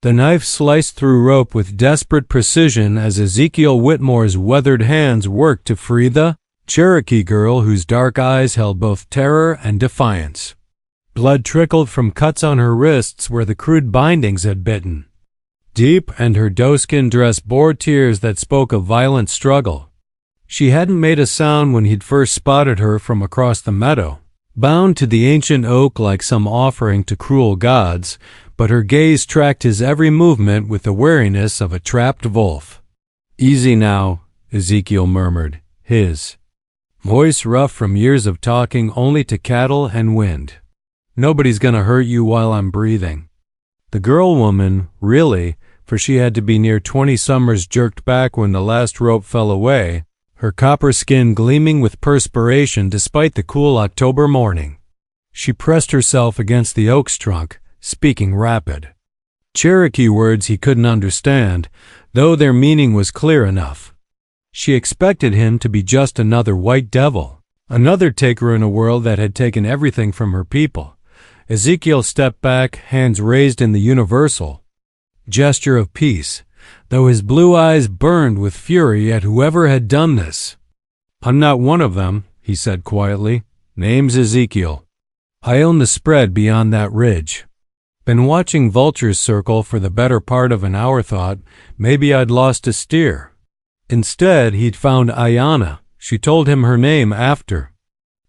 The knife sliced through rope with desperate precision as Ezekiel Whitmore's weathered hands worked to free the Cherokee girl whose dark eyes held both terror and defiance. Blood trickled from cuts on her wrists where the crude bindings had bitten deep, and her doeskin dress bore tears that spoke of violent struggle. She hadn't made a sound when he'd first spotted her from across the meadow, bound to the ancient oak like some offering to cruel gods, but her gaze tracked his every movement with the wariness of a trapped wolf. "Easy now," Ezekiel murmured, his voice rough from years of talking only to cattle and wind. "Nobody's gonna hurt you while I'm breathing." The girl-woman, really, for she had to be near 20 summers, jerked back when the last rope fell away, her copper skin gleaming with perspiration despite the cool October morning. She pressed herself against the oak's trunk, speaking rapid Cherokee words he couldn't understand, though their meaning was clear enough. She expected him to be just another white devil, another taker in a world that had taken everything from her people. Ezekiel stepped back, hands raised in the universal gesture of peace, though his blue eyes burned with fury at whoever had done this. "I'm not one of them," he said quietly. "Name's Ezekiel. I own the spread beyond that ridge. Been watching vultures circle for the better part of an hour, thought maybe I'd lost a steer." Instead, he'd found Ayanna. She told him her name after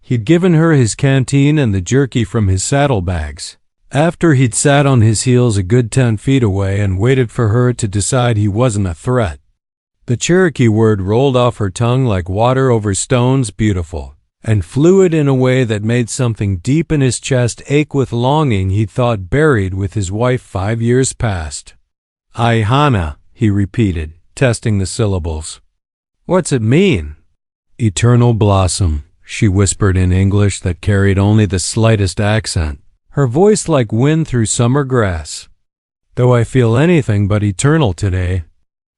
he'd given her his canteen and the jerky from his saddlebags, after he'd sat on his heels a good 10 feet away and waited for her to decide he wasn't a threat. The Cherokee word rolled off her tongue like water over stones, beautiful and fluid in a way that made something deep in his chest ache with longing he'd thought buried with his wife 5 years past. "Ayanna," he repeated, testing the syllables. "What's it mean?" "Eternal blossom," she whispered in English that carried only the slightest accent, her voice like wind through summer grass. "Though I feel anything but eternal today."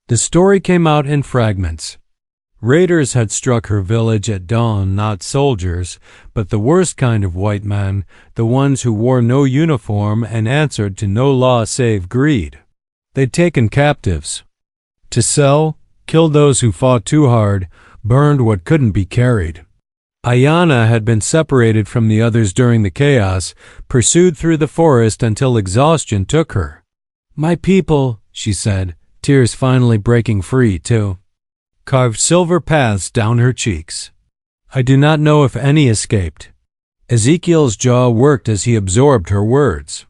The story came out in fragments. Raiders had struck her village at dawn, not soldiers, but the worst kind of white men, the ones who wore no uniform and answered to no law save greed. They'd taken captives to sell, killed those who fought too hard, burned what couldn't be carried. Ayanna had been separated from the others during the chaos, pursued through the forest until exhaustion took her. "My people," she said, tears finally breaking free, too. Carved silver paths down her cheeks. "I do not know if any escaped." Ezekiel's jaw worked as he absorbed her words.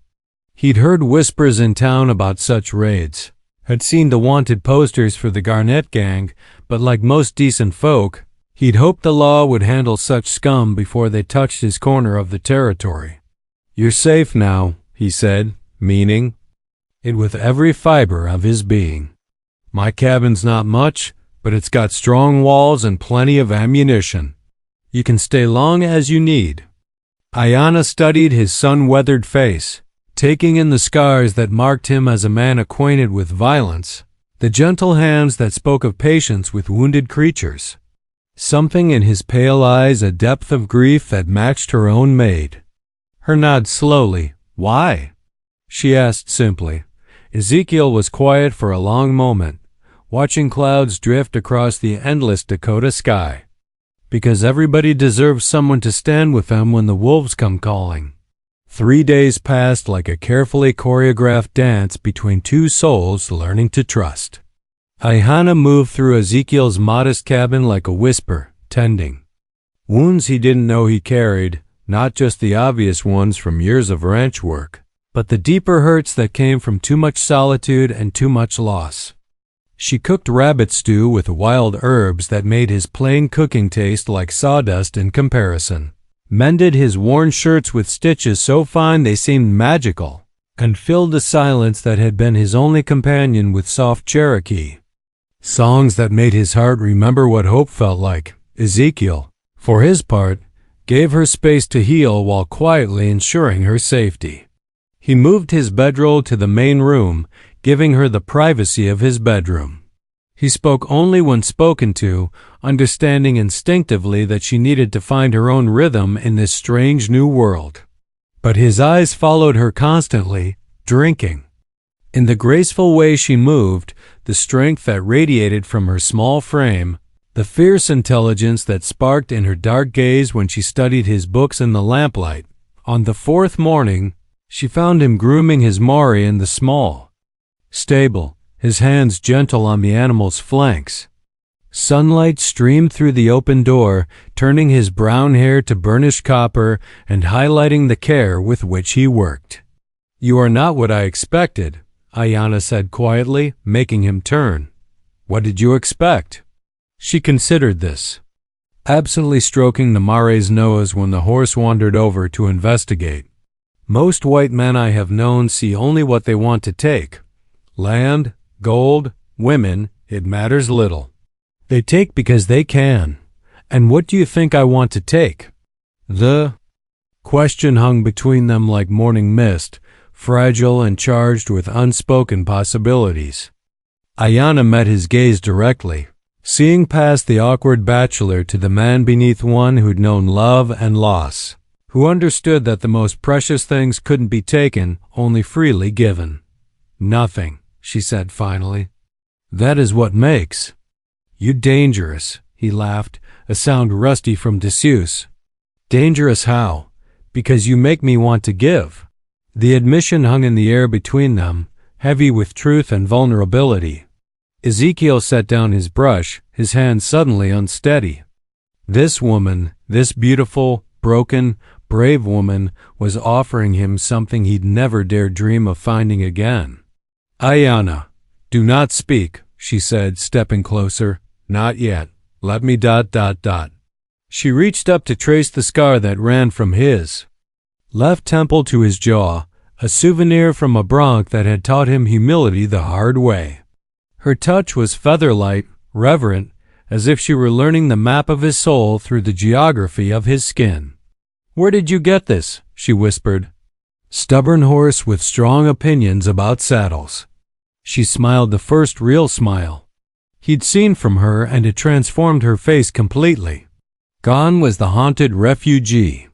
He'd heard whispers in town about such raids, had seen the wanted posters for the Garnett Gang, but like most decent folk, he'd hoped the law would handle such scum before they touched his corner of the territory. "You're safe now," he said, meaning it with every fiber of his being. "My cabin's not much, but it's got strong walls and plenty of ammunition. You can stay long as you need." Ayanna studied his sun-weathered face, taking in the scars that marked him as a man acquainted with violence, the gentle hands that spoke of patience with wounded creatures. Something in his pale eyes, a depth of grief that matched her own made her nod slowly. "Why?" she asked simply. Ezekiel was quiet for a long moment, watching clouds drift across the endless Dakota sky. "Because everybody deserves someone to stand with them when the wolves come calling." 3 days passed like a carefully choreographed dance between two souls learning to trust. Ayanna moved through Ezekiel's modest cabin like a whisper, tending wounds he didn't know he carried, not just the obvious ones from years of ranch work, but the deeper hurts that came from too much solitude and too much loss. She cooked rabbit stew with wild herbs that made his plain cooking taste like sawdust in comparison, mended his worn shirts with stitches so fine they seemed magical, and filled the silence that had been his only companion with soft Cherokee songs that made his heart remember what hope felt like. Ezekiel, for his part, gave her space to heal while quietly ensuring her safety. He moved his bedroll to the main room, giving her the privacy of his bedroom. He spoke only when spoken to, understanding instinctively that she needed to find her own rhythm in this strange new world. But his eyes followed her constantly, drinking In the graceful way she moved, the strength that radiated from her small frame, the fierce intelligence that sparked in her dark gaze when she studied his books in the lamplight, on the fourth morning, she found him grooming his Maury in the small stable, his hands gentle on the animal's flanks. Sunlight streamed through the open door, turning his brown hair to burnished copper and highlighting the care with which he worked. "You are not what I expected," Ayanna said quietly, making him turn. "What did you expect?" She considered this, absently stroking the mare's nose when the horse wandered over to investigate. "Most white men I have known see only what they want to take. Land, gold, women, it matters little. They take because they can. And what do you think I want to take?" The question hung between them like morning mist, fragile and charged with unspoken possibilities. Ayanna met his gaze directly, seeing past the awkward bachelor to the man beneath one who'd known love and loss, who understood that the most precious things couldn't be taken, only freely given. "Nothing," she said finally. "That is what makes you dangerous," he laughed, a sound rusty from disuse. "Dangerous how?" "Because you make me want to give." The admission hung in the air between them, heavy with truth and vulnerability. Ezekiel set down his brush, his hand suddenly unsteady. This woman, this beautiful, broken, brave woman, was offering him something he'd never dared dream of finding again. "Ayanna, do not speak," she said, stepping closer. "Not yet. Let me ... She reached up to trace the scar that ran from his left temple to his jaw, a souvenir from a bronc that had taught him humility the hard way. Her touch was feather-light, reverent, as if she were learning the map of his soul through the geography of his skin. "Where did you get this?" she whispered. "Stubborn horse with strong opinions about saddles." She smiled the first real smile he'd seen from her, and it transformed her face completely. Gone was the haunted refugee.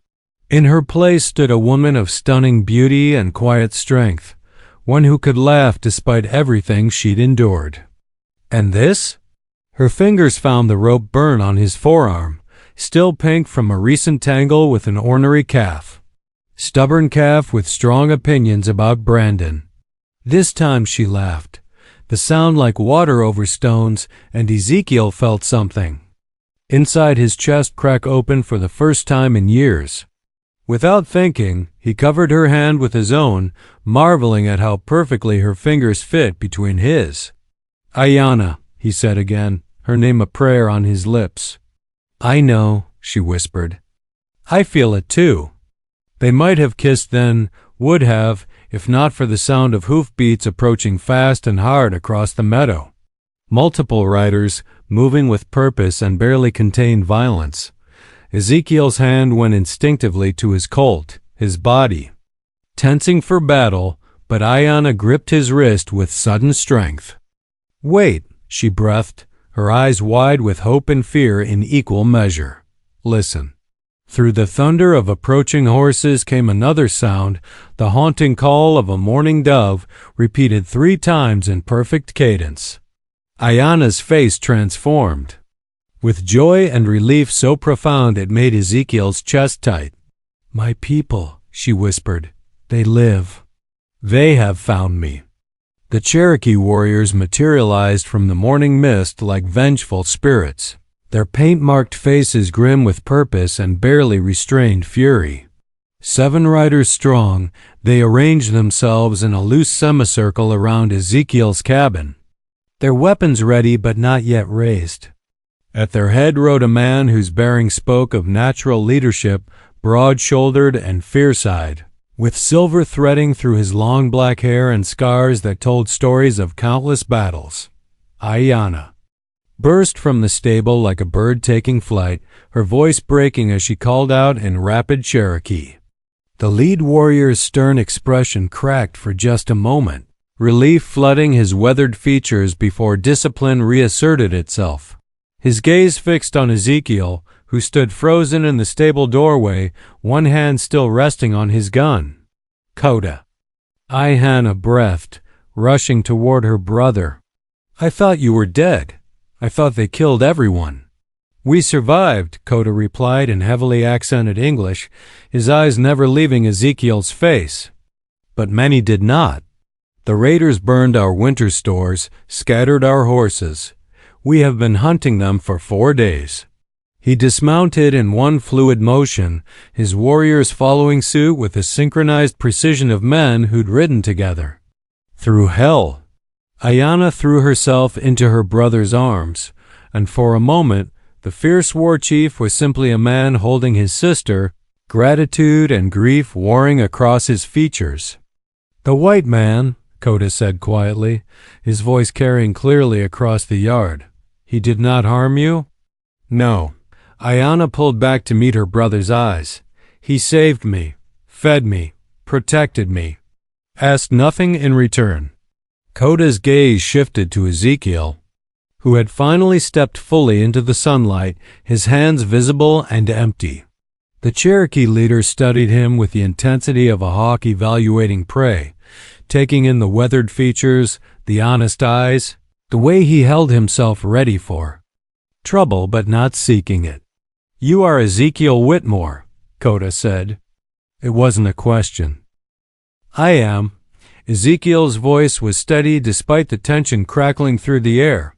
In her place stood a woman of stunning beauty and quiet strength, one who could laugh despite everything she'd endured. And this? Her fingers found the rope burn on his forearm, still pink from a recent tangle with an ornery calf. Stubborn calf with strong opinions about Brandon. This time she laughed, the sound like water over stones, and Ezekiel felt something inside his chest crack open for the first time in years. Without thinking, he covered her hand with his own, marveling at how perfectly her fingers fit between his. "Ayanna," he said again, her name a prayer on his lips. "I know," she whispered. "I feel it too." They might have kissed then, would have, if not for the sound of hoofbeats approaching fast and hard across the meadow. Multiple riders, moving with purpose and barely contained violence. Ezekiel's hand went instinctively to his colt, his body tensing for battle, but Ayanna gripped his wrist with sudden strength. "Wait," she breathed, her eyes wide with hope and fear in equal measure. "Listen." Through the thunder of approaching horses came another sound, the haunting call of a mourning dove, repeated 3 times in perfect cadence. Ayanna's face transformed, with joy and relief so profound it made Ezekiel's chest tight. "My people," she whispered, "they live. They have found me." The Cherokee warriors materialized from the morning mist like vengeful spirits, their paint-marked faces grim with purpose and barely restrained fury. 7 riders strong, they arranged themselves in a loose semicircle around Ezekiel's cabin, their weapons ready but not yet raised. At their head rode a man whose bearing spoke of natural leadership, broad-shouldered and fierce-eyed, with silver threading through his long black hair and scars that told stories of countless battles. Ayanna burst from the stable like a bird taking flight, her voice breaking as she called out in rapid Cherokee. The lead warrior's stern expression cracked for just a moment, relief flooding his weathered features before discipline reasserted itself. His gaze fixed on Ezekiel, who stood frozen in the stable doorway, one hand still resting on his gun. "Coda." Ayanna breathed, rushing toward her brother. "I thought you were dead. I thought they killed everyone." "We survived," Coda replied in heavily accented English, his eyes never leaving Ezekiel's face. "But many did not. The raiders burned our winter stores, scattered our horses. We have been hunting them for 4 days." He dismounted in one fluid motion, his warriors following suit with the synchronized precision of men who'd ridden together. "Through hell." Ayanna threw herself into her brother's arms, and for a moment the fierce war chief was simply a man holding his sister, gratitude and grief warring across his features. "The white man," Coda said quietly, his voice carrying clearly across the yard. "He did not harm you?" "No." Ayanna pulled back to meet her brother's eyes. "He saved me, fed me, protected me. Asked nothing in return." Coda's gaze shifted to Ezekiel, who had finally stepped fully into the sunlight, his hands visible and empty. The Cherokee leader studied him with the intensity of a hawk evaluating prey, taking in the weathered features, the honest eyes, the way he held himself ready for trouble but not seeking it. "You are Ezekiel Whitmore," Coda said. It wasn't a question. "I am." Ezekiel's voice was steady despite the tension crackling through the air.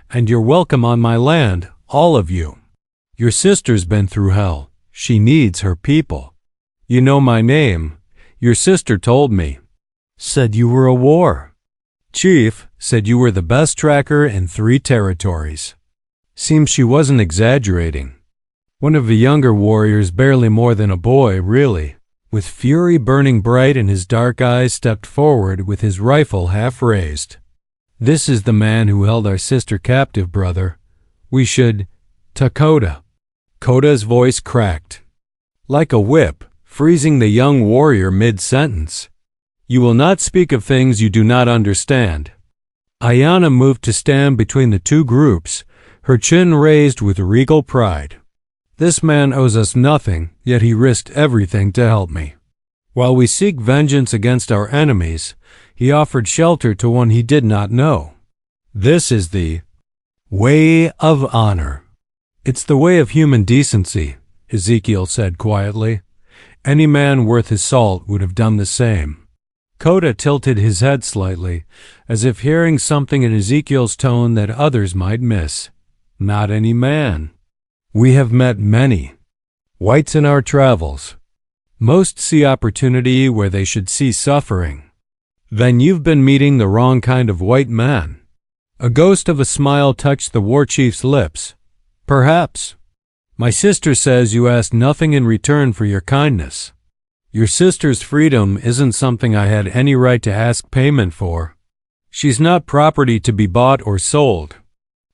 "And you're welcome on my land, all of you. Your sister's been through hell. She needs her people. You know my name. Your sister told me. Said you were a war chief, said you were the best tracker in 3 territories. Seems she wasn't exaggerating." One of the younger warriors, barely more than a boy, really, with fury burning bright in his dark eyes, stepped forward with his rifle half raised. "This is the man who held our sister captive, brother. We should... Coda." Coda's voice cracked like a whip, freezing the young warrior mid-sentence. "You will not speak of things you do not understand." Ayanna moved to stand between the two groups, her chin raised with regal pride. "This man owes us nothing, yet he risked everything to help me. While we seek vengeance against our enemies, he offered shelter to one he did not know. This is the way of honor. It's the way of human decency," Ezekiel said quietly. "Any man worth his salt would have done the same." Coda tilted his head slightly, as if hearing something in Ezekiel's tone that others might miss. "Not any man. We have met many whites in our travels. Most see opportunity where they should see suffering. Then you've been meeting the wrong kind of white man." A ghost of a smile touched the war chief's lips. "Perhaps. My sister says you asked nothing in return for your kindness. Your sister's freedom isn't something I had any right to ask payment for. She's not property to be bought or sold."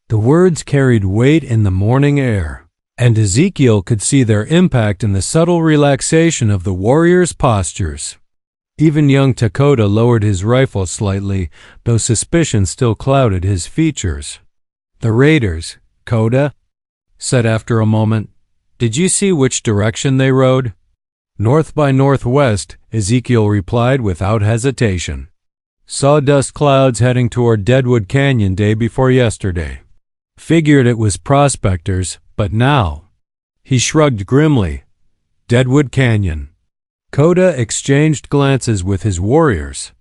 The words carried weight in the morning air, and Ezekiel could see their impact in the subtle relaxation of the warriors' postures. Even young Coda lowered his rifle slightly, though suspicion still clouded his features. "The raiders," Coda said after a moment. "Did you see which direction they rode?" "North by northwest," Ezekiel replied without hesitation. "Saw dust clouds heading toward Deadwood Canyon day before yesterday. Figured it was prospectors, but now..." He shrugged grimly. "Deadwood Canyon." Coda exchanged glances with his warriors.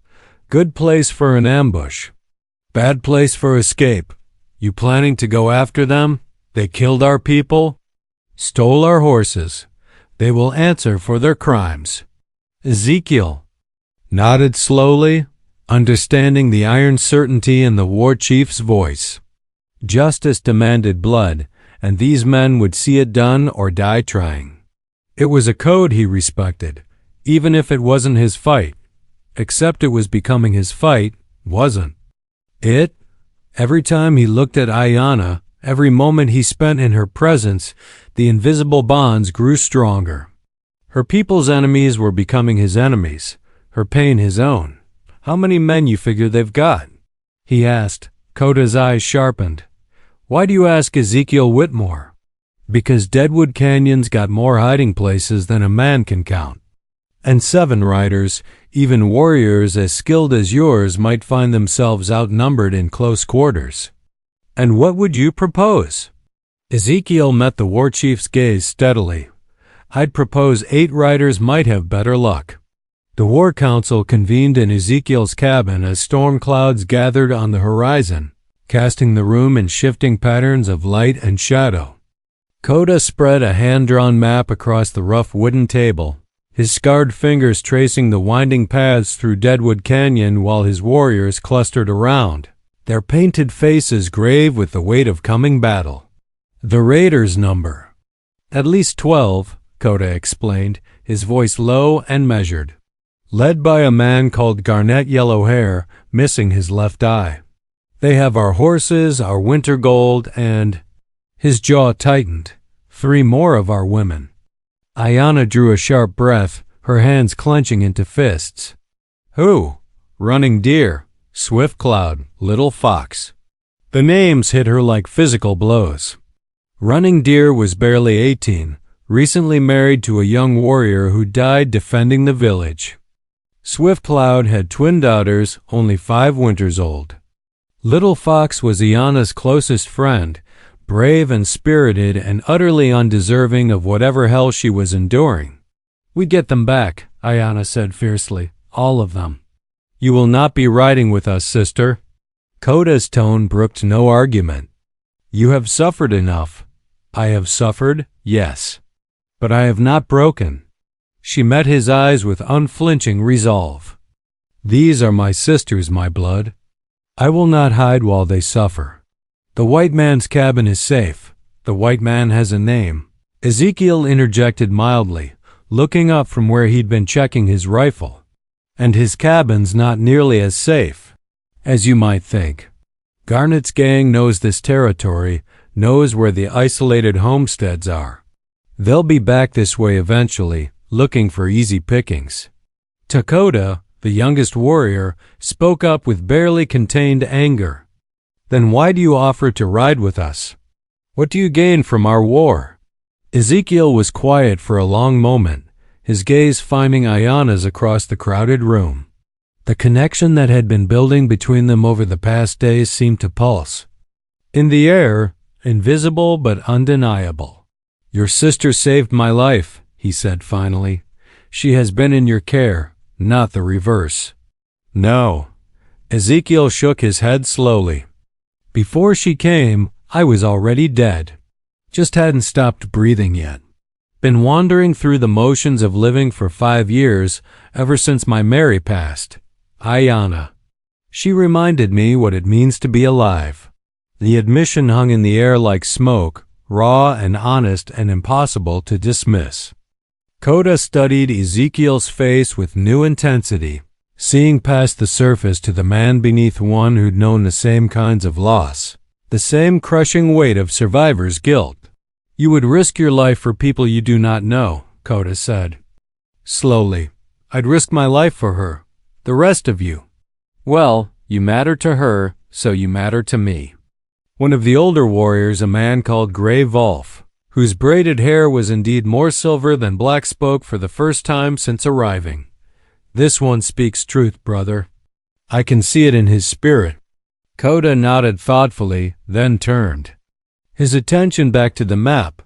"Good place for an ambush. Bad place for escape. You planning to go after them? They killed our people, stole our horses. They will answer for their crimes." Ezekiel nodded slowly, understanding the iron certainty in the war chief's voice. Justice demanded blood, and these men would see it done or die trying. It was a code he respected, even if it wasn't his fight. Except it was becoming his fight, wasn't it? Every time he looked at Ayanna, every moment he spent in her presence, the invisible bonds grew stronger. Her people's enemies were becoming his enemies, her pain his own. "How many men you figure they've got?" he asked. Coda's eyes sharpened. "Why do you ask Ezekiel Whitmore?" "Because Deadwood Canyon's got more hiding places than a man can count." And 7 riders, even warriors as skilled as yours, might find themselves outnumbered in close quarters. And what would you propose? Ezekiel met the war chief's gaze steadily. I'd propose 8 riders might have better luck. The war council convened in Ezekiel's cabin as storm clouds gathered on the horizon, casting the room in shifting patterns of light and shadow. Coda spread a hand-drawn map across the rough wooden table, his scarred fingers tracing the winding paths through Deadwood Canyon while his warriors clustered around, their painted faces grave with the weight of coming battle. The raiders number at least 12, Coda explained, his voice low and measured. Led by a man called Garnet Yellowhair, missing his left eye. They have our horses, our winter gold, and— his jaw tightened— 3 more of our women. Ayanna drew a sharp breath, her hands clenching into fists. Who? Running Deer, Swift Cloud, Little Fox. The names hit her like physical blows. Running Deer was barely 18, recently married to a young warrior who died defending the village. Swift Cloud had twin daughters, only 5 winters old. Little Fox was Ayanna's closest friend, brave and spirited and utterly undeserving of whatever hell she was enduring. We get them back, Ayanna said fiercely, all of them. You will not be riding with us, sister. Coda's tone brooked no argument. You have suffered enough. I have suffered, yes. But I have not broken. She met his eyes with unflinching resolve. These are my sisters, my blood. I will not hide while they suffer. The white man's cabin is safe. The white man has a name. Ezekiel interjected mildly, looking up from where he'd been checking his rifle. And his cabin's not nearly as safe as you might think. Garnet's gang knows this territory, knows where the isolated homesteads are. They'll be back this way eventually, looking for easy pickings. Coda, the youngest warrior, spoke up with barely contained anger. Then why do you offer to ride with us? What do you gain from our war? Ezekiel was quiet for a long moment, his gaze finding Ayanna's across the crowded room. The connection that had been building between them over the past days seemed to pulse. In the air, invisible but undeniable. Your sister saved my life, he said finally. She has been in your care, not the reverse. No. Ezekiel shook his head slowly. Before she came, I was already dead. Just hadn't stopped breathing yet. Been wandering through the motions of living for 5 years, ever since my Mary passed. Ayanna. She reminded me what it means to be alive. The admission hung in the air like smoke, raw and honest and impossible to dismiss. Coda studied Ezekiel's face with new intensity, seeing past the surface to the man beneath one who'd known the same kinds of loss, the same crushing weight of survivor's guilt. You would risk your life for people you do not know, Coda said. Slowly. I'd risk my life for her. The rest of you. Well, you matter to her, so you matter to me. One of the older warriors, a man called Gray Volf, whose braided hair was indeed more silver than black, spoke for the first time since arriving. This one speaks truth, brother. I can see it in his spirit. Coda nodded thoughtfully, then turned his attention back to the map.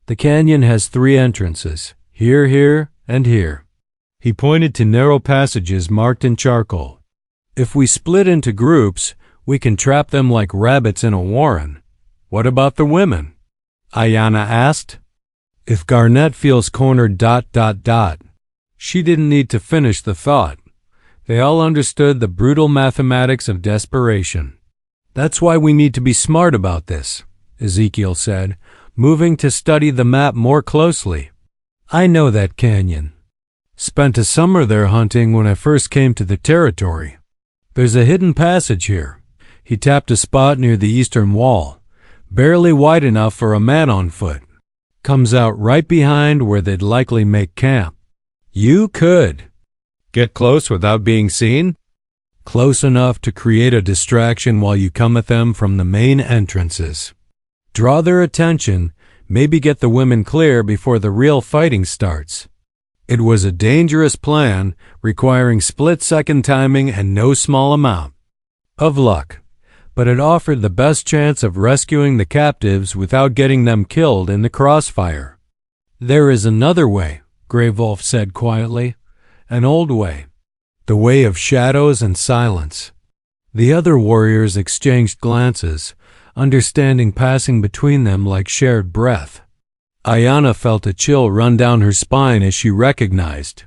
The canyon has 3 entrances, here, here, and here. He pointed to narrow passages marked in charcoal. If we split into groups, we can trap them like rabbits in a warren. What about the women? Ayanna asked. If Garnet feels cornered ... She didn't need to finish the thought. They all understood the brutal mathematics of desperation. That's why we need to be smart about this, Ezekiel said, moving to study the map more closely. I know that canyon. Spent a summer there hunting when I first came to the territory. There's a hidden passage here. He tapped a spot near the eastern wall, barely wide enough for a man on foot. Comes out right behind where they'd likely make camp. You could get close without being seen? Close enough to create a distraction while you come at them from the main entrances. Draw their attention, maybe get the women clear before the real fighting starts. It was a dangerous plan, requiring split-second timing and no small amount of luck, but it offered the best chance of rescuing the captives without getting them killed in the crossfire. "There is another way," Grey Wolf said quietly, "an old way, the way of shadows and silence." The other warriors exchanged glances, understanding passing between them like shared breath. Ayanna felt a chill run down her spine as she recognized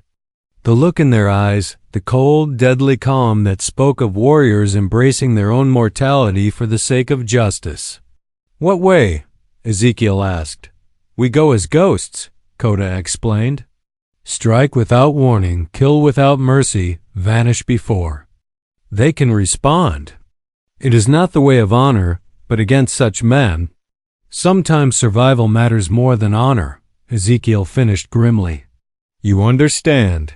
the look in their eyes, the cold, deadly calm that spoke of warriors embracing their own mortality for the sake of justice. "What way?" Ezekiel asked. "We go as ghosts," Coda explained. "Strike without warning, kill without mercy, vanish before they can respond. It is not the way of honor, but against such men, sometimes survival matters more than honor," Ezekiel finished grimly. "You understand."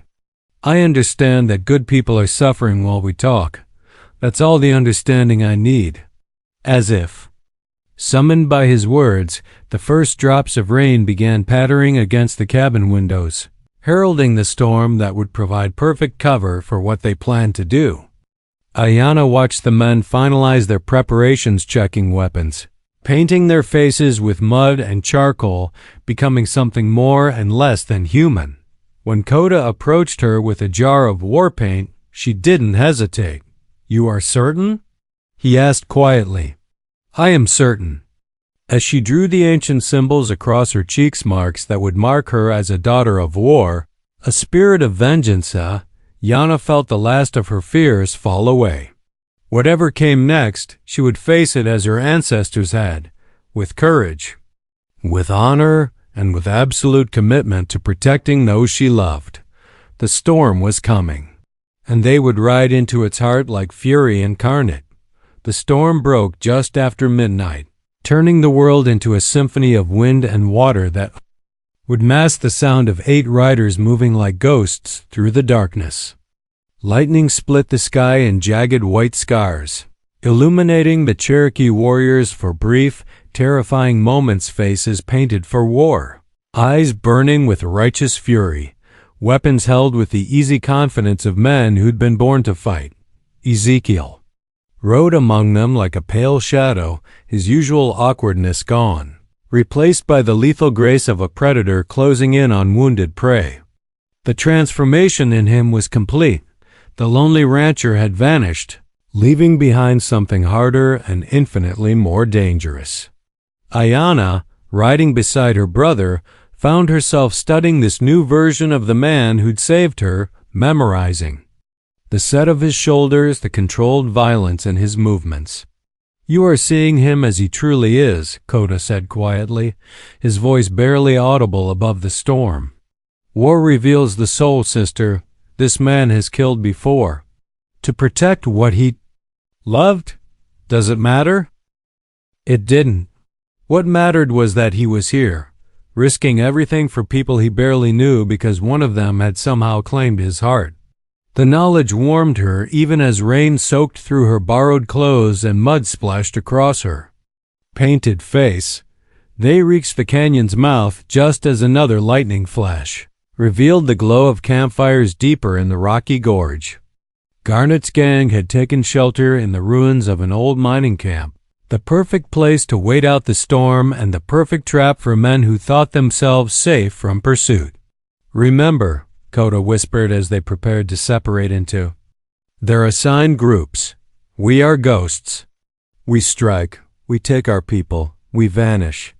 "I understand that good people are suffering while we talk. That's all the understanding I need." As if summoned by his words, the first drops of rain began pattering against the cabin windows, heralding the storm that would provide perfect cover for what they planned to do. Ayanna watched the men finalize their preparations, checking weapons, painting their faces with mud and charcoal, becoming something more and less than human. When Coda approached her with a jar of war paint, she didn't hesitate. "You are certain?" he asked quietly. "I am certain." As she drew the ancient symbols across her cheeks, marks that would mark her as a daughter of war, a spirit of vengeance, Yana felt the last of her fears fall away. Whatever came next, she would face it as her ancestors had, with courage, with honor, and with absolute commitment to protecting those she loved. The storm was coming, and they would ride into its heart like fury incarnate. The storm broke just after midnight, turning the world into a symphony of wind and water that would mask the sound of 8 riders moving like ghosts through the darkness. Lightning split the sky in jagged white scars, illuminating the Cherokee warriors for brief, terrifying moments, faces painted for war, eyes burning with righteous fury, weapons held with the easy confidence of men who'd been born to fight. Ezekiel rode among them like a pale shadow, his usual awkwardness gone, replaced by the lethal grace of a predator closing in on wounded prey. The transformation in him was complete. The lonely rancher had vanished, leaving behind something harder and infinitely more dangerous. Ayanna, riding beside her brother, found herself studying this new version of the man who'd saved her, memorizing the set of his shoulders, the controlled violence in his movements. "You are seeing him as he truly is," Coda said quietly, his voice barely audible above the storm. "War reveals the soul, sister. This man has killed before. To protect what he loved? Does it matter?" It didn't. What mattered was that he was here, risking everything for people he barely knew because one of them had somehow claimed his heart. The knowledge warmed her even as rain soaked through her borrowed clothes and mud splashed across her painted face. They reached the canyon's mouth just as another lightning flash revealed the glow of campfires deeper in the rocky gorge. Garnett's gang had taken shelter in the ruins of an old mining camp, the perfect place to wait out the storm and the perfect trap for men who thought themselves safe from pursuit. "Remember," Coda whispered as they prepared to separate into their assigned groups, "we are ghosts. We strike, we take our people, we vanish.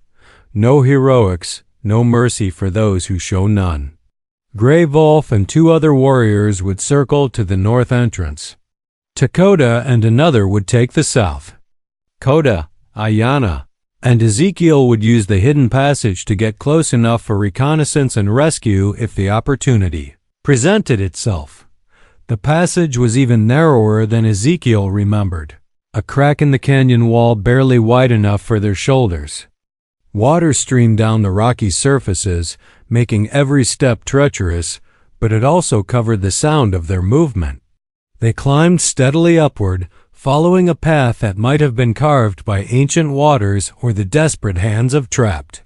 No heroics, no mercy for those who show none." Grey Wolf and 2 other warriors would circle to the north entrance. Coda and another would take the south. Coda, Ayanna, and Ezekiel would use the hidden passage to get close enough for reconnaissance and rescue if the opportunity presented itself. The passage was even narrower than Ezekiel remembered, a crack in the canyon wall barely wide enough for their shoulders. Water streamed down the rocky surfaces, making every step treacherous, but it also covered the sound of their movement. They climbed steadily upward, following a path that might have been carved by ancient waters or the desperate hands of trapped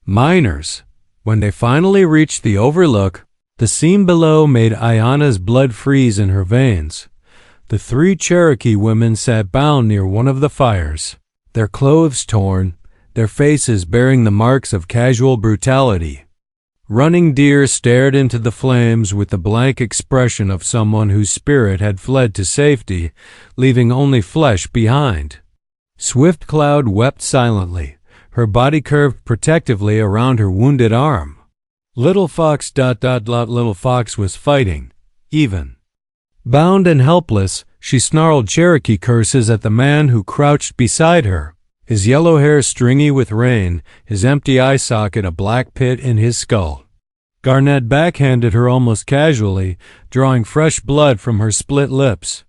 miners. When they finally reached the overlook, The scene below made Ayana's blood freeze in her veins. The three Cherokee women sat bound near one of the fires, their clothes torn, their faces bearing the marks of casual brutality. Running Deer stared into the flames with the blank expression of someone whose spirit had fled to safety, leaving only flesh behind. Swift Cloud wept silently, her body curved protectively around her wounded arm. Little Fox ... Little Fox was fighting, even. Bound and helpless, she snarled Cherokee curses at the man who crouched beside her, his yellow hair stringy with rain, his empty eye socket a black pit in his skull. Garnett backhanded her almost casually, drawing fresh blood from her split lips.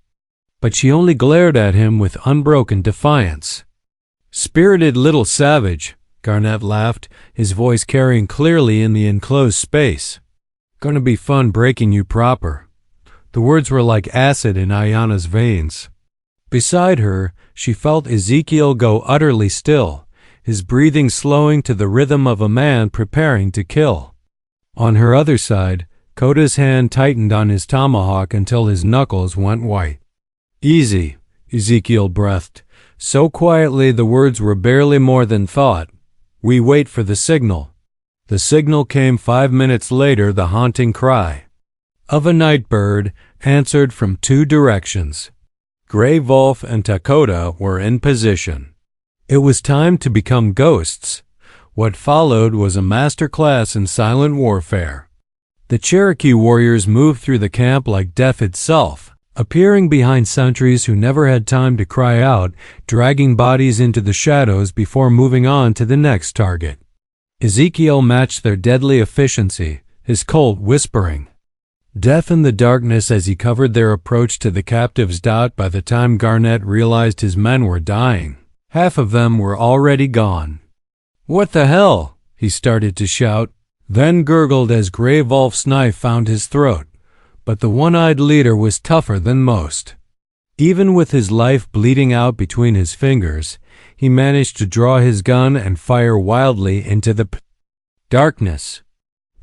But she only glared at him with unbroken defiance. "Spirited little savage," Garnett laughed, his voice carrying clearly in the enclosed space. "Gonna be fun breaking you proper." The words were like acid in Ayana's veins. Beside her, she felt Ezekiel go utterly still, his breathing slowing to the rhythm of a man preparing to kill. On her other side, Koda's hand tightened on his tomahawk until his knuckles went white. "Easy," Ezekiel breathed, so quietly the words were barely more than thought. "We wait for the signal." The signal came 5 minutes later, the haunting cry of a night bird, answered from 2 directions. Gray Wolf and Dakota were in position. It was time to become ghosts. What followed was a master class in silent warfare. The Cherokee warriors moved through the camp like death itself, appearing behind sentries who never had time to cry out, dragging bodies into the shadows before moving on to the next target. Ezekiel matched their deadly efficiency, his Colt whispering death in the darkness as he covered their approach to the captives. By the time Garnett realized his men were dying, half of them were already gone. "What the hell?" he started to shout, then gurgled as Gray Wolf's knife found his throat. But the one-eyed leader was tougher than most. Even with his life bleeding out between his fingers, he managed to draw his gun and fire wildly into the darkness.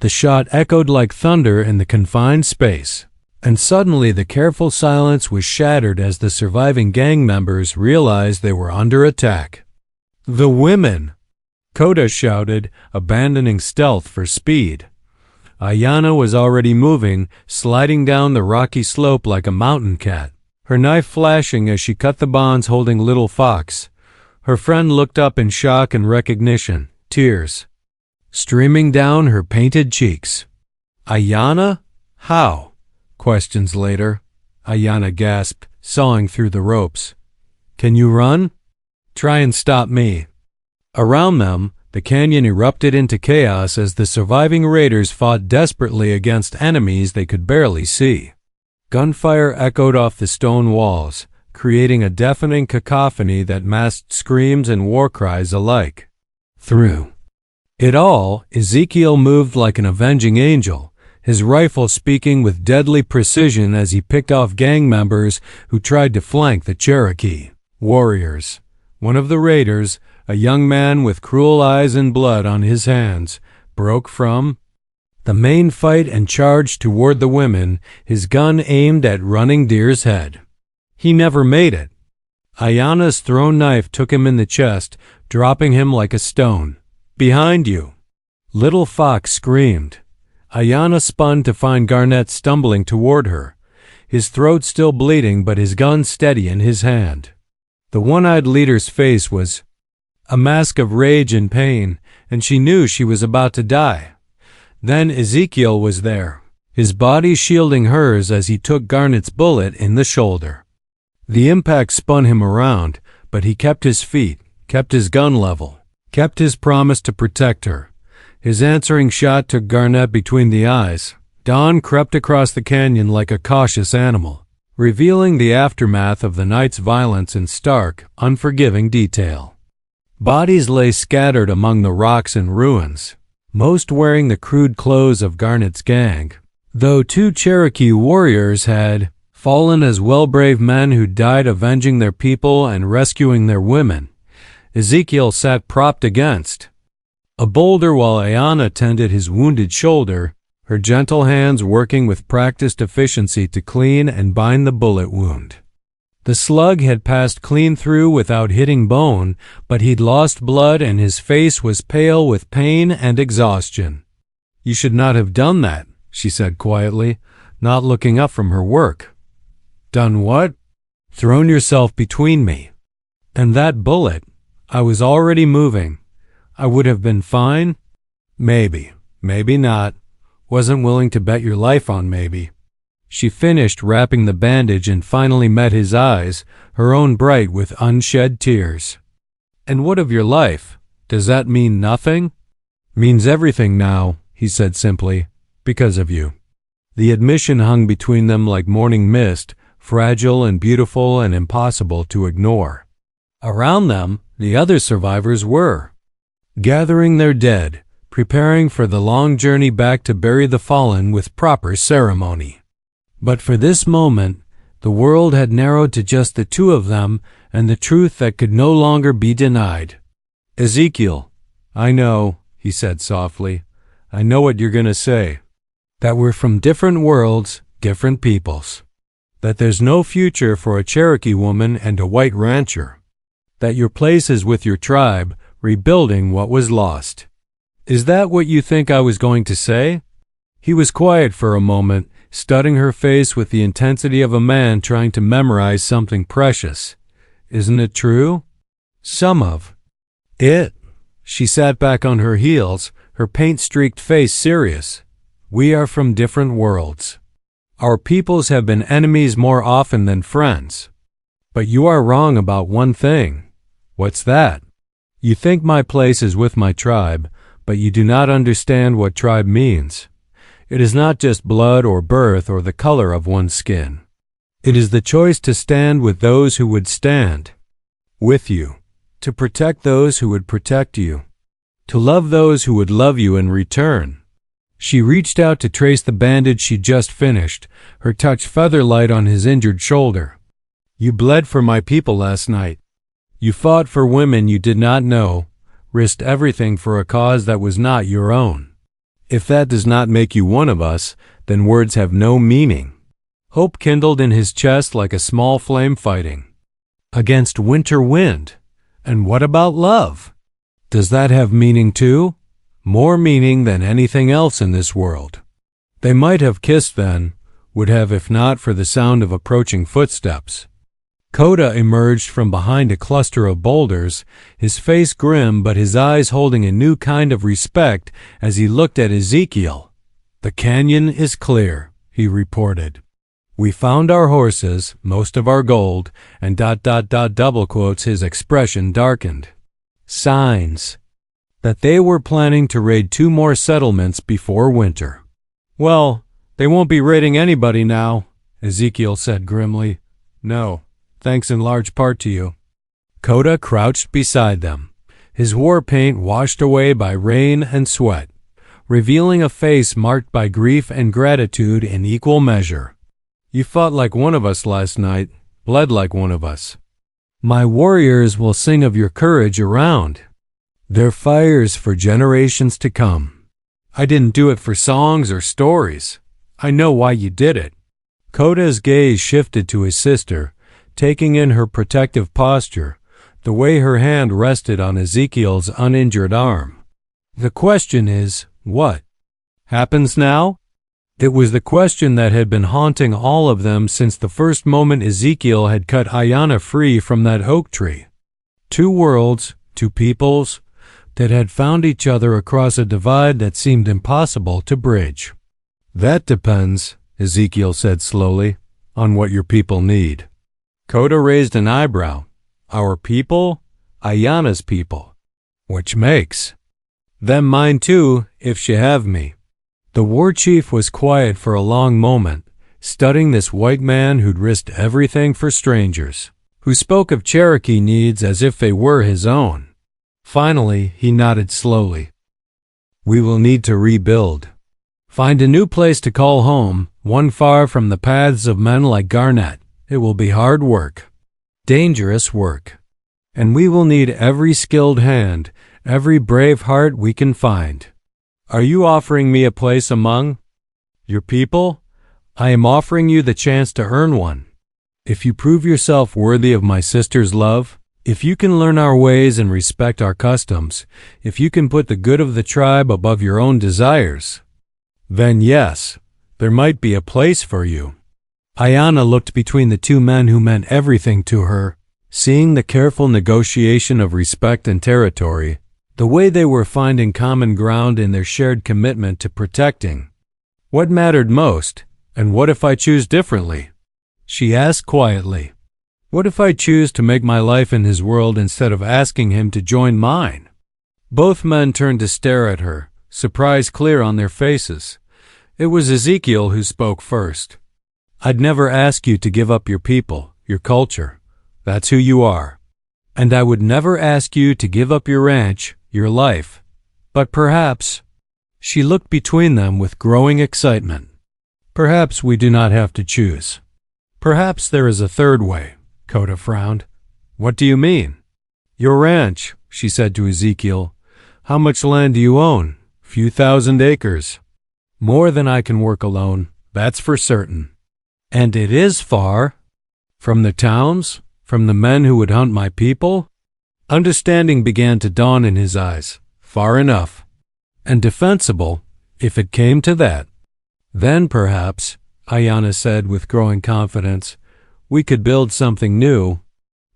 The shot echoed like thunder in the confined space, and suddenly the careful silence was shattered as the surviving gang members realized they were under attack. "The women!" Koda shouted, abandoning stealth for speed. Ayana was already moving, sliding down the rocky slope like a mountain cat, her knife flashing as she cut the bonds holding Little Fox. Her friend looked up in shock and recognition, tears streaming down her painted cheeks. "Ayana? How?" Questions later, Ayana gasped, sawing through the ropes. "Can you run? Try and stop me." Around them, the canyon erupted into chaos as the surviving raiders fought desperately against enemies they could barely see. Gunfire echoed off the stone walls, creating a deafening cacophony that masked screams and war cries alike. Through it all, Ezekiel moved like an avenging angel, his rifle speaking with deadly precision as he picked off gang members who tried to flank the Cherokee warriors. One of the raiders, a young man with cruel eyes and blood on his hands, broke from the main fight and charged toward the women, his gun aimed at Running Deer's head. He never made it. Ayana's thrown knife took him in the chest, dropping him like a stone. "Behind you!" Little Fox screamed. Ayana spun to find Garnett stumbling toward her, his throat still bleeding but his gun steady in his hand. The one-eyed leader's face was a mask of rage and pain, and she knew she was about to die. Then Ezekiel was there, his body shielding hers as he took Garnett's bullet in the shoulder. The impact spun him around, but he kept his feet, kept his gun level, kept his promise to protect her. His answering shot took Garnett between the eyes. Dawn crept across the canyon like a cautious animal, revealing the aftermath of the night's violence in stark, unforgiving detail. Bodies lay scattered among the rocks and ruins, most wearing the crude clothes of Garnett's gang, though 2 Cherokee warriors had fallen as well-brave men who died avenging their people and rescuing their women. Ezekiel sat propped against a boulder while Ayana tended his wounded shoulder, her gentle hands working with practiced efficiency to clean and bind the bullet wound. The slug had passed clean through without hitting bone, but he'd lost blood and his face was pale with pain and exhaustion. "You should not have done that," she said quietly, not looking up from her work. "Done what?" "Thrown yourself between me. And that bullet, I was already moving. I would have been fine. Maybe, maybe not. Wasn't willing to bet your life on maybe." She finished wrapping the bandage and finally met his eyes, her own bright with unshed tears. "And what of your life? Does that mean nothing?" "Means everything now," he said simply, "because of you." The admission hung between them like morning mist, fragile and beautiful and impossible to ignore. Around them, the other survivors were gathering their dead, preparing for the long journey back to bury the fallen with proper ceremony. But for this moment, the world had narrowed to just the two of them and the truth that could no longer be denied. "Ezekiel, I know," he said softly, "I know what you're going to say. That we're from different worlds, different peoples. That there's no future for a Cherokee woman and a white rancher. That your place is with your tribe, rebuilding what was lost. Is that what you think I was going to say?" He was quiet for a moment, studying her face with the intensity of a man trying to memorize something precious. "Isn't it true?" "Some of it." She sat back on her heels, her paint-streaked face serious. "We are from different worlds. Our peoples have been enemies more often than friends. But you are wrong about one thing." "What's that?" "You think my place is with my tribe, but you do not understand what tribe means. It is not just blood or birth or the color of one's skin. It is the choice to stand with those who would stand with you, to protect those who would protect you, to love those who would love you in return." She reached out to trace the bandage she'd just finished, her touch feather-light on his injured shoulder. "You bled for my people last night. You fought for women you did not know, risked everything for a cause that was not your own. If that does not make you one of us, then words have no meaning." Hope kindled in his chest like a small flame fighting against winter wind. "And what about love? Does that have meaning too? More meaning than anything else in this world." They might have kissed then, would have if not for the sound of approaching footsteps. Coda emerged from behind a cluster of boulders, his face grim but his eyes holding a new kind of respect as he looked at Ezekiel. "The canyon is clear," he reported. "We found our horses, most of our gold," and ... double quotes, his expression darkened. "Signs that they were planning to raid 2 more settlements before winter." "Well, they won't be raiding anybody now," Ezekiel said grimly. "No. Thanks in large part to you." Coda crouched beside them, his war paint washed away by rain and sweat, revealing a face marked by grief and gratitude in equal measure. "You fought like one of us last night, bled like one of us. My warriors will sing of your courage around their fires for generations to come. I didn't do it for songs or stories. I know why you did it." Coda's gaze shifted to his sister, taking in her protective posture, the way her hand rested on Ezekiel's uninjured arm. "The question is, what happens now?" It was the question that had been haunting all of them since the first moment Ezekiel had cut Ayanna free from that oak tree. 2 worlds, 2 peoples, that had found each other across a divide that seemed impossible to bridge. "That depends," Ezekiel said slowly, "on what your people need." Coda raised an eyebrow. "Our people?" "Ayanna's people." "Which makes them mine too, if she have me." The war chief was quiet for a long moment, studying this white man who'd risked everything for strangers, who spoke of Cherokee needs as if they were his own. Finally, he nodded slowly. "We will need to rebuild. Find a new place to call home, one far from the paths of men like Garnett. It will be hard work, dangerous work. And we will need every skilled hand, every brave heart we can find." "Are you offering me a place among Your people? I am offering you the chance to earn one. If you prove yourself worthy of my sister's love, if you can learn our ways and respect our customs, if you can put the good of the tribe above your own desires, then yes, there might be a place for you." Ayana looked between the two men who meant everything to her, seeing the careful negotiation of respect and territory, the way they were finding common ground in their shared commitment to protecting what mattered most. "And what if I choose differently?" she asked quietly. "What if I choose to make my life in his world instead of asking him to join mine?" Both men turned to stare at her, surprise clear on their faces. It was Ezekiel who spoke first. "I'd never ask you to give up your people, your culture. That's who you are. And I would never ask you to give up your ranch, your life. But perhaps—" she looked between them with growing excitement. "Perhaps we do not have to choose. Perhaps there is a third way." Coda frowned. "What do you mean?" "Your ranch," she said to Ezekiel. "How much land do you own?" "Few thousand acres." "More than I can work alone, that's for certain." "And it is far?" "From the towns? From the men who would hunt my people?" Understanding began to dawn in his eyes. "Far enough. And defensible, if it came to that." "Then perhaps," Ayana said with growing confidence, "we could build something new.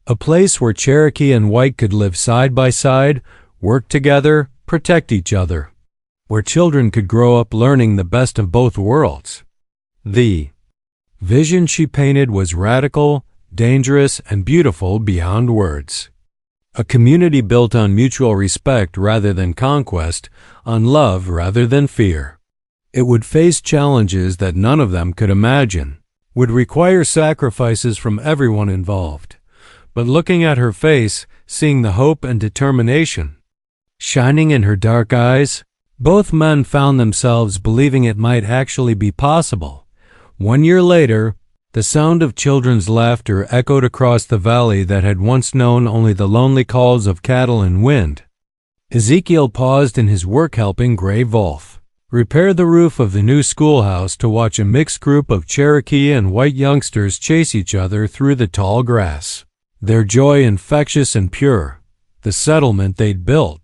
A place where Cherokee and white could live side by side, work together, protect each other. Where children could grow up learning the best of both worlds." The vision she painted was radical, dangerous, and beautiful beyond words. A community built on mutual respect rather than conquest, on love rather than fear. It would face challenges that none of them could imagine, would require sacrifices from everyone involved. But looking at her face, seeing the hope and determination shining in her dark eyes, both men found themselves believing it might actually be possible. 1 year later, the sound of children's laughter echoed across the valley that had once known only the lonely calls of cattle and wind. Ezekiel paused in his work helping Gray Wolf repair the roof of the new schoolhouse to watch a mixed group of Cherokee and white youngsters chase each other through the tall grass. Their joy infectious and pure. The settlement they'd built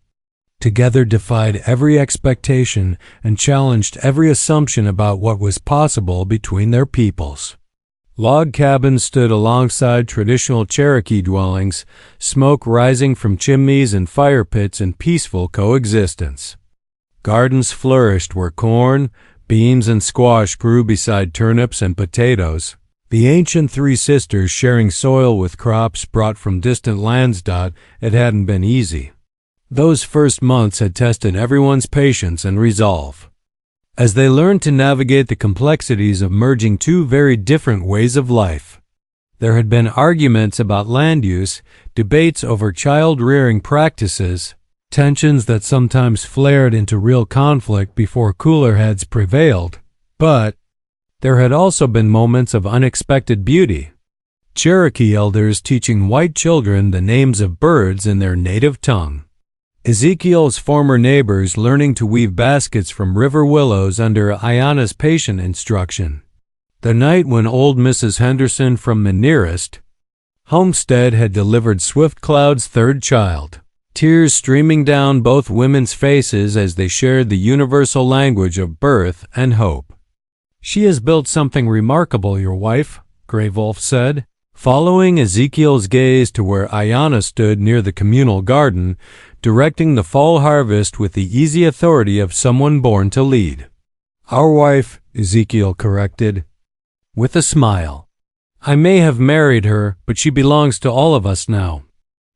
together defied every expectation and challenged every assumption about what was possible between their peoples. Log cabins stood alongside traditional Cherokee dwellings, smoke rising from chimneys and fire pits in peaceful coexistence. Gardens flourished where corn, beans, and squash grew beside turnips and potatoes. The ancient Three Sisters sharing soil with crops brought from distant lands. It hadn't been easy. Those first months had tested everyone's patience and resolve, as they learned to navigate the complexities of merging two very different ways of life. There had been arguments about land use, debates over child-rearing practices, tensions that sometimes flared into real conflict before cooler heads prevailed. But there had also been moments of unexpected beauty. Cherokee elders teaching white children the names of birds in their native tongue. Ezekiel's former neighbors learning to weave baskets from river willows under Ayana's patient instruction. The night when old Mrs. Henderson from the nearest homestead had delivered Swift Cloud's third child. Tears streaming down both women's faces as they shared the universal language of birth and hope. "She has built something remarkable, your wife," Gray Wolf said, following Ezekiel's gaze to where Ayana stood near the communal garden, directing the fall harvest with the easy authority of someone born to lead. "Our wife," Ezekiel corrected, with a smile. "I may have married her, but she belongs to all of us now."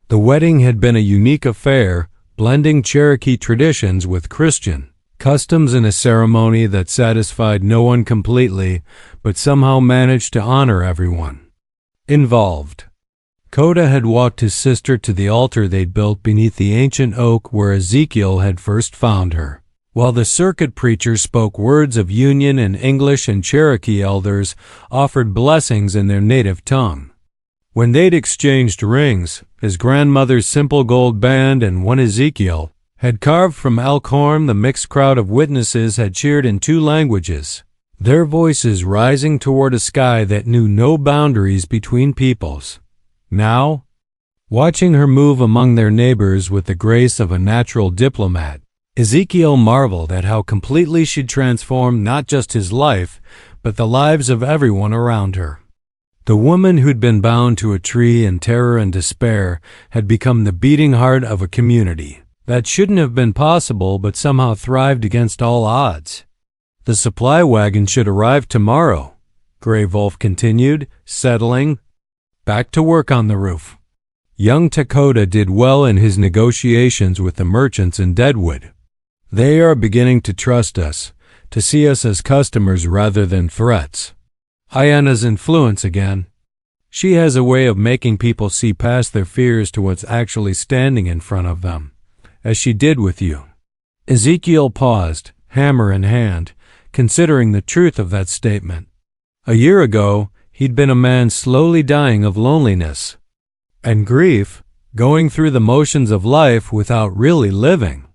The wedding had been a unique affair, blending Cherokee traditions with Christian customs in a ceremony that satisfied no one completely, but somehow managed to honor everyone involved. Coda had walked his sister to the altar they'd built beneath the ancient oak where Ezekiel had first found her, while the circuit preacher spoke words of union in English and Cherokee elders offered blessings in their native tongue. When they'd exchanged rings, his grandmother's simple gold band and one Ezekiel had carved from elk horn, the mixed crowd of witnesses had cheered in two languages, their voices rising toward a sky that knew no boundaries between peoples. Now, watching her move among their neighbors with the grace of a natural diplomat, Ezekiel marveled at how completely she'd transformed not just his life, but the lives of everyone around her. The woman who'd been bound to a tree in terror and despair had become the beating heart of a community that shouldn't have been possible but somehow thrived against all odds. The supply wagon should arrive tomorrow, Grey Wolf continued, settling back to work on the roof. Young Dakota did well in his negotiations with the merchants in Deadwood. They are beginning to trust us, to see us as customers rather than threats. Ayana's influence again. She has a way of making people see past their fears to what's actually standing in front of them, as she did with you. Ezekiel paused, hammer in hand, considering the truth of that statement. A year ago, he'd been a man slowly dying of loneliness and grief, going through the motions of life without really living.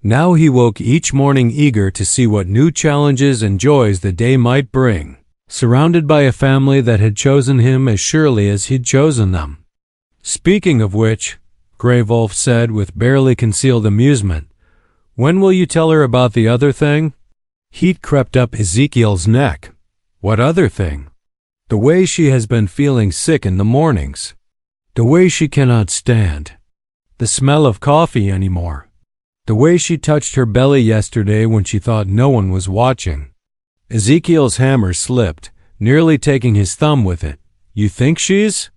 Now he woke each morning eager to see what new challenges and joys the day might bring, surrounded by a family that had chosen him as surely as he'd chosen them. Speaking of which, Grey Wolf said with barely concealed amusement, when will you tell her about the other thing? Heat crept up Ezekiel's neck. What other thing? The way she has been feeling sick in the mornings. The way she cannot stand the smell of coffee anymore. The way she touched her belly yesterday when she thought no one was watching. Ezekiel's hammer slipped, nearly taking his thumb with it. You think she's?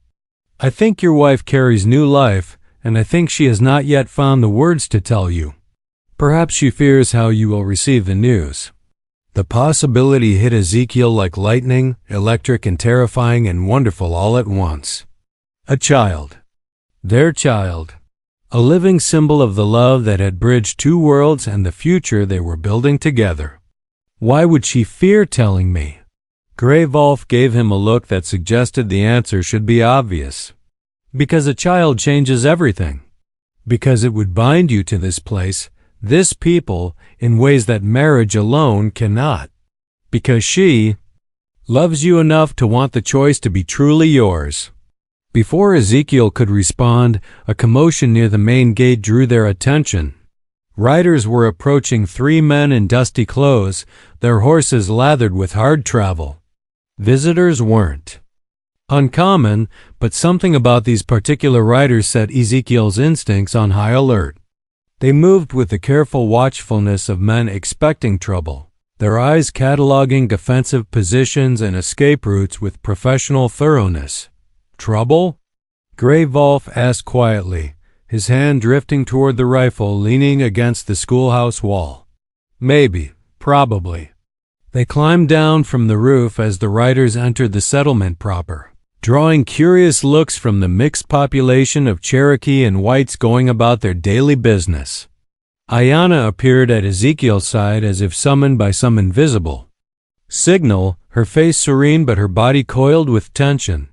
I think your wife carries new life, and I think she has not yet found the words to tell you. Perhaps she fears how you will receive the news. The possibility hit Ezekiel like lightning, electric and terrifying and wonderful all at once. A child. Their child. A living symbol of the love that had bridged two worlds and the future they were building together. Why would she fear telling me? Grey Wolf gave him a look that suggested the answer should be obvious. Because a child changes everything. Because it would bind you to this place, this people, in ways that marriage alone cannot. Because she loves you enough to want the choice to be truly yours. Before Ezekiel could respond, a commotion near the main gate drew their attention. Riders were approaching 3 men in dusty clothes, their horses lathered with hard travel. Visitors weren't uncommon, but something about these particular riders set Ezekiel's instincts on high alert. They moved with the careful watchfulness of men expecting trouble, their eyes cataloging defensive positions and escape routes with professional thoroughness. Trouble? Grey Wolf asked quietly, his hand drifting toward the rifle leaning against the schoolhouse wall. Maybe, probably. They climbed down from the roof as the riders entered the settlement proper, drawing curious looks from the mixed population of Cherokee and whites going about their daily business. Ayana appeared at Ezekiel's side as if summoned by some invisible signal, her face serene but her body coiled with tension.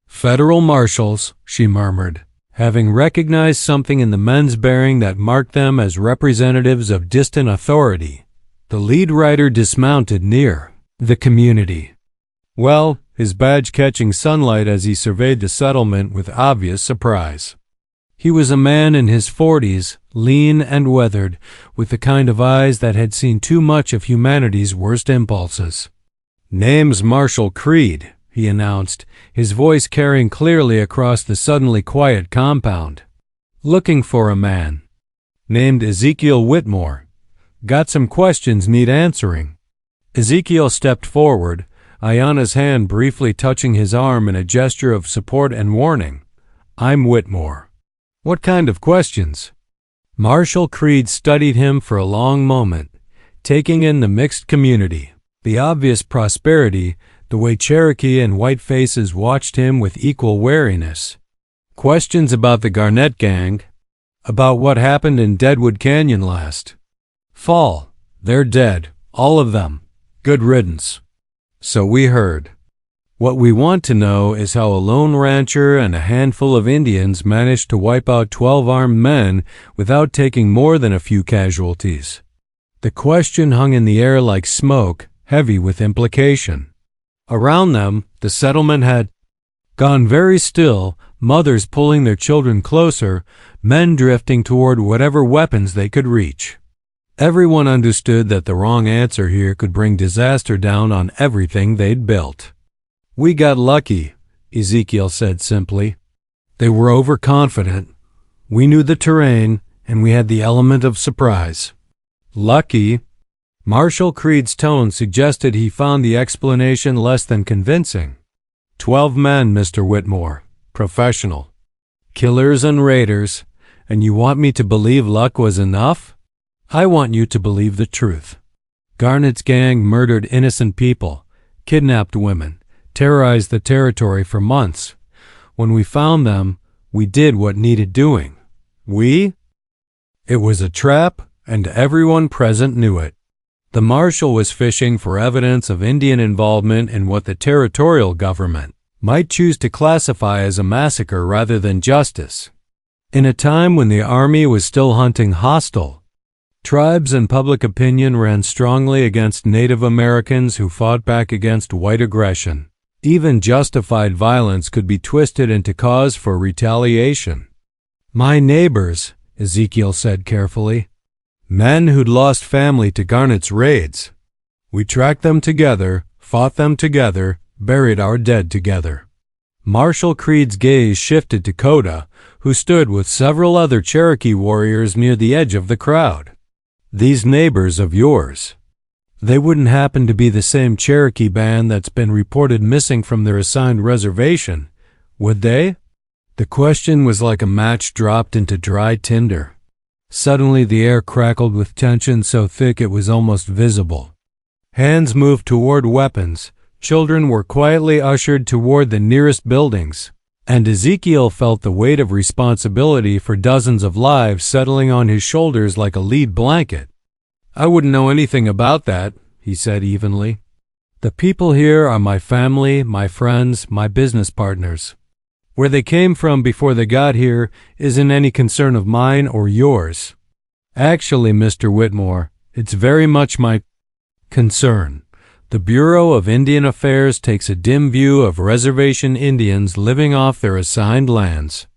Federal marshals, she murmured, having recognized something in the men's bearing that marked them as representatives of distant authority. The lead rider dismounted near the community. Well, his badge catching sunlight as he surveyed the settlement with obvious surprise. He was a man in his 40s, lean and weathered, with the kind of eyes that had seen too much of humanity's worst impulses. Name's Marshal Creed, he announced, his voice carrying clearly across the suddenly quiet compound. Looking for a man named Ezekiel Whitmore. Got some questions need answering. Ezekiel stepped forward, Ayana's hand briefly touching his arm in a gesture of support and warning. I'm Whitmore. What kind of questions? Marshal Creed studied him for a long moment, taking in the mixed community, the obvious prosperity, the way Cherokee and white faces watched him with equal wariness. Questions about the Garnett Gang, about what happened in Deadwood Canyon last fall. They're dead, all of them. Good riddance. So we heard. What we want to know is how a lone rancher and a handful of Indians managed to wipe out 12 armed men without taking more than a few casualties. The question hung in the air like smoke, heavy with implication. Around them, the settlement had gone very still, mothers pulling their children closer, men drifting toward whatever weapons they could reach. Everyone understood that the wrong answer here could bring disaster down on everything they'd built. "We got lucky," Ezekiel said simply. "They were overconfident. We knew the terrain, and we had the element of surprise." "Lucky?" Marshall Creed's tone suggested he found the explanation less than convincing. 12 men, Mr. Whitmore. Professional. Killers and raiders. And you want me to believe luck was enough? I want you to believe the truth. Garnett's gang murdered innocent people, kidnapped women, terrorized the territory for months. When we found them, we did what needed doing. It was a trap, and everyone present knew it. The marshal was fishing for evidence of Indian involvement in what the territorial government might choose to classify as a massacre rather than justice. In a time when the army was still hunting hostile tribes and public opinion ran strongly against Native Americans who fought back against white aggression, even justified violence could be twisted into cause for retaliation. "My neighbors," Ezekiel said carefully. "Men who'd lost family to Garnett's raids. We tracked them together, fought them together, buried our dead together." Marshall Creed's gaze shifted to Coda, who stood with several other Cherokee warriors near the edge of the crowd. "These neighbors of yours, they wouldn't happen to be the same Cherokee band that's been reported missing from their assigned reservation, would they?" The question was like a match dropped into dry tinder. Suddenly the air crackled with tension so thick it was almost visible. Hands moved toward weapons, children were quietly ushered toward the nearest buildings, and Ezekiel felt the weight of responsibility for dozens of lives settling on his shoulders like a lead blanket. "I wouldn't know anything about that," he said evenly. "The people here are my family, my friends, my business partners. Where they came from before they got here isn't any concern of mine or yours. Actually, Mr. Whitmore, it's very much my concern. The Bureau of Indian Affairs takes a dim view of reservation Indians living off their assigned lands,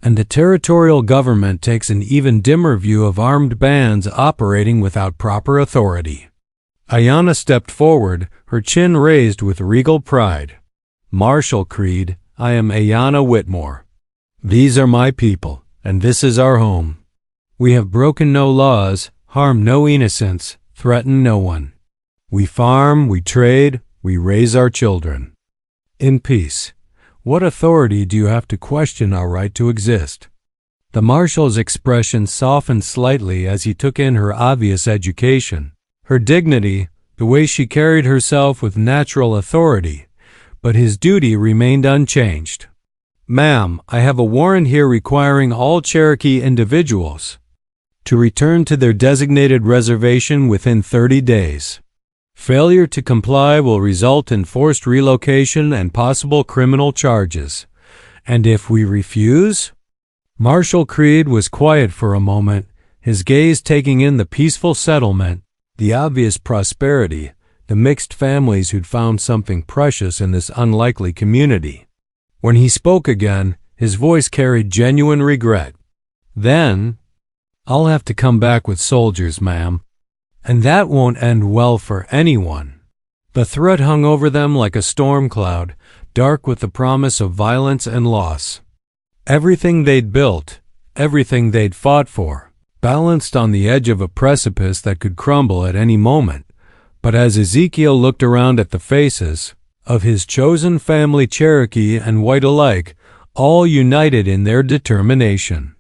and the territorial government takes an even dimmer view of armed bands operating without proper authority." Ayanna stepped forward, her chin raised with regal pride. "Marshall Creed, I am Ayanna Whitmore. These are my people, and this is our home. We have broken no laws, harmed no innocents, threatened no one. We farm, we trade, we raise our children. In peace. What authority do you have to question our right to exist?" The marshal's expression softened slightly as he took in her obvious education, her dignity, the way she carried herself with natural authority. But his duty remained unchanged. "Ma'am, I have a warrant here requiring all Cherokee individuals to return to their designated reservation within 30 days. Failure to comply will result in forced relocation and possible criminal charges. And if we refuse?" Marshall Creed was quiet for a moment, his gaze taking in the peaceful settlement, the obvious prosperity, the mixed families who'd found something precious in this unlikely community. When he spoke again, his voice carried genuine regret. "Then, I'll have to come back with soldiers, ma'am. And that won't end well for anyone." The threat hung over them like a storm cloud, dark with the promise of violence and loss. Everything they'd built, everything they'd fought for, balanced on the edge of a precipice that could crumble at any moment. But as Ezekiel looked around at the faces of his chosen family, Cherokee and white alike, all united in their determination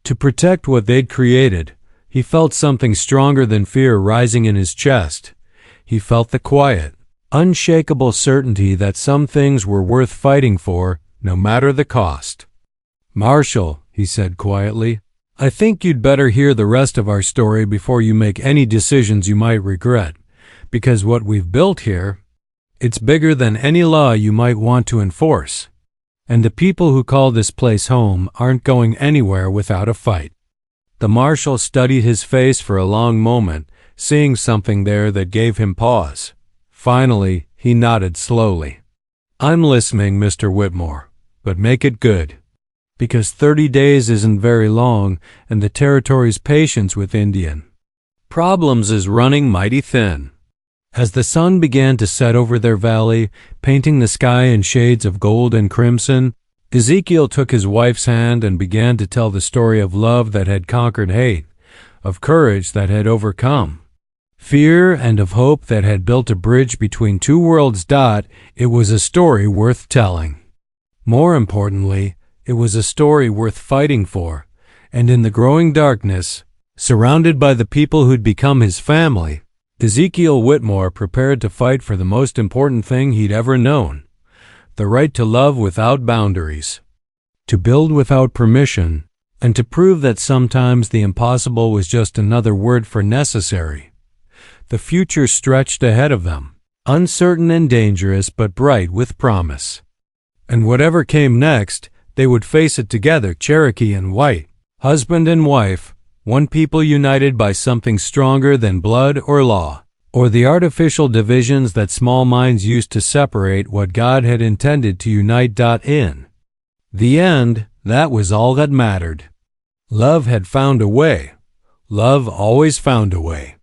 to protect what they'd created, he felt something stronger than fear rising in his chest. He felt the quiet, unshakable certainty that some things were worth fighting for, no matter the cost. "Marshall," he said quietly, "I think you'd better hear the rest of our story before you make any decisions you might regret. Because what we've built here, it's bigger than any law you might want to enforce. And the people who call this place home aren't going anywhere without a fight." The marshal studied his face for a long moment, seeing something there that gave him pause. Finally, he nodded slowly. "I'm listening, Mr. Whitmore, but make it good. Because 30 days isn't very long, and the territory's patience with Indian problems is running mighty thin." As the sun began to set over their valley, painting the sky in shades of gold and crimson, Ezekiel took his wife's hand and began to tell the story of love that had conquered hate, of courage that had overcome fear, and of hope that had built a bridge between two worlds. It was a story worth telling. More importantly, it was a story worth fighting for, and in the growing darkness, surrounded by the people who'd become his family, Ezekiel Whitmore prepared to fight for the most important thing he'd ever known: the right to love without boundaries, to build without permission, and to prove that sometimes the impossible was just another word for necessary. The future stretched ahead of them, uncertain and dangerous, but bright with promise. And whatever came next, they would face it together, Cherokee and white, husband and wife, one people united by something stronger than blood or law, or the artificial divisions that small minds used to separate what God had intended to unite. In the end, that was all that mattered. Love had found a way. Love always found a way.